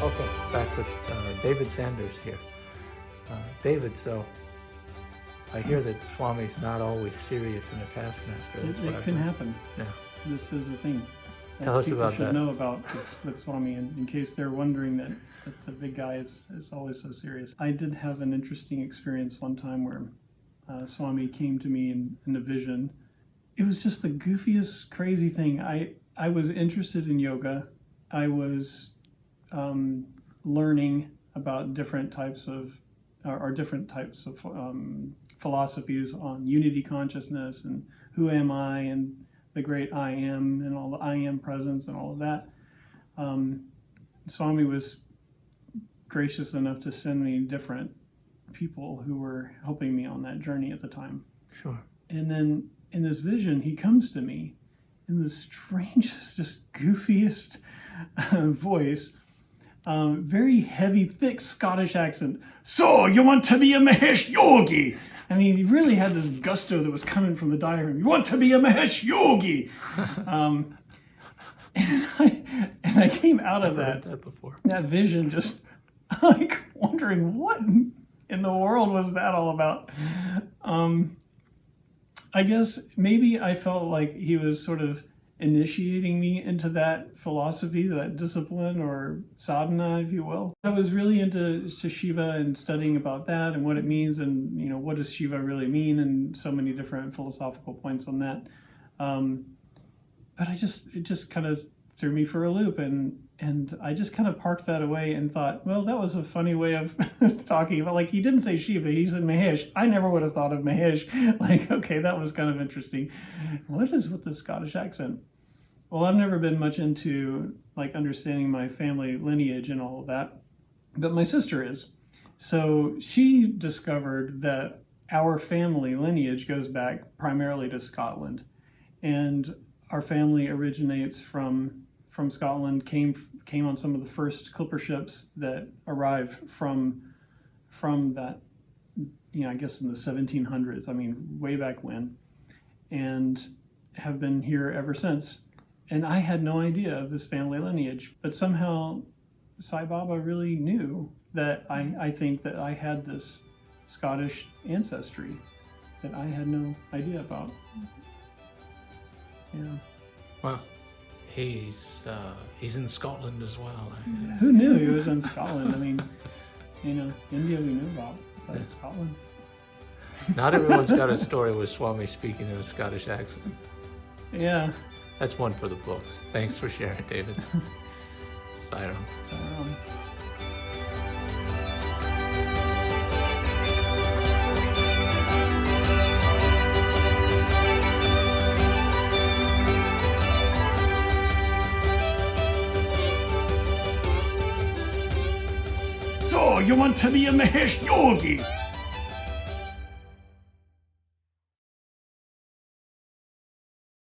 Okay, back with David Sanders here. David, so I hear that Swami's not always serious in a taskmaster. It can happen. Yeah. This is the thing. Tell us about People that. should know about with Swami, in case they're wondering that the big guy is always so serious. I did have an interesting experience one time where Swami came to me in a vision. It was just the goofiest, crazy thing. I was interested in yoga. I was learning about different types of philosophies on unity consciousness and who am I and the great I am and all the I am presence and all of that. Swami was gracious enough to send me different people who were helping me on that journey at the time. Sure. And then in this vision, he comes to me in the strangest, just goofiest voice, very heavy, thick Scottish accent. So you want to be a Mahesh Yogi? I mean, he really had this gusto that was coming from the diaphragm. You want to be a Mahesh Yogi? And I came out of I've heard that before. That vision, just like wondering what in the world was that all about. I guess maybe I felt like he was sort of initiating me into that philosophy, that discipline or sadhana, if you will. I was really into Shiva and studying about that and what it means, and what does Shiva really mean, and so many different philosophical points on that. But it just kind of threw me for a loop, and I just kind of parked that away and thought, well, that was a funny way of talking about, like, he didn't say Shiva, he said Mahesh. I never would have thought of Mahesh. Like, okay, that was kind of interesting. What is with the Scottish accent? Well, I've never been much into like understanding my family lineage and all of that, but my sister is. So she discovered that our family lineage goes back primarily to Scotland, and our family originates from Scotland, came on some of the first clipper ships that arrived from that, I guess in the 1700s, I mean, way back when, and have been here ever since. And I had no idea of this family lineage, but somehow Sai Baba really knew that I think that I had this Scottish ancestry that I had no idea about. Yeah. Well, he's in Scotland as well. Who knew he was in Scotland? I mean, India we knew about, but Scotland. Not everyone's got a story with Swami speaking in a Scottish accent. Yeah. That's one for the books. Thanks for sharing, David. Sai Ram. So you want to be a Mahesh Yogi?